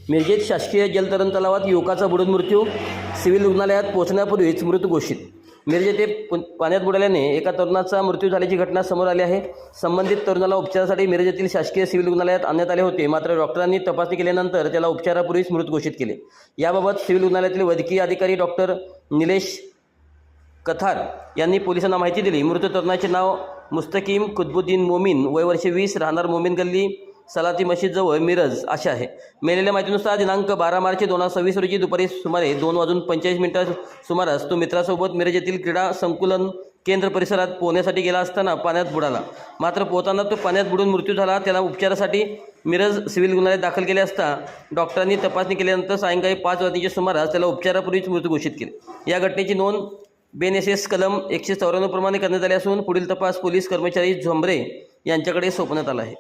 मिरजेत शासकीय जलतरण तलावात युवकाचा बुडून मृत्यू, सिव्हिल रुग्णालयात पोहोचण्यापूर्वीच मृत घोषित। मिरजेत पाण्यात बुडाल्याने एका तरुणाचा मृत्यू झाल्याची घटना समोर आली आहे। संबंधित तरुणाला उपचारासाठी मिरजेतील शासकीय सिव्हिल रुग्णालयात आणण्यात आले होते, मात्र डॉक्टरांनी तपासणी केल्यानंतर त्याला उपचारापूर्वीच मृत घोषित केले। याबाबत सिव्हिल रुग्णालयातील वैद्यकीय अधिकारी डॉक्टर निलेश कथार यांनी पोलिसांना माहिती दिली। मृत तरुणाचे नाव मुस्तकीम कुतुबुद्दीन मोमीन, वय वर्ष 20, राहणार मोमीन गल्ली, सलाती मशीद जवळ मिरज असे आहे। मिळालेल्या माहितीनुसार दिनांक 12 मार्च 2026 रोजी दुपारी सुमारे 2:45 सुमारास तो मित्रासोबत मिरज येथील क्रीडा संकुलन केंद्र परिसरात पोहण्यासाठी गेला असताना पाण्यात बुडाला। मात्र पोहताना तो पाण्यात बुडून मृत्यू झाला। त्याला उपचारासाठी मिरज सिव्हिल रुग्णालयात दाखल केले असता डॉक्टरांनी तपासणी केल्यानंतर सायंकाळी 5 वाजण्याच्या सुमारास त्याला उपचारापूर्वीच मृत घोषित केले। या घटनेची नोंद BNSS कलम 194 प्रमाणे करण्यात आली असून पुढील तपास पोलीस कर्मचारी झोंबरे यांच्याकडे सोपवण्यात आला आहे।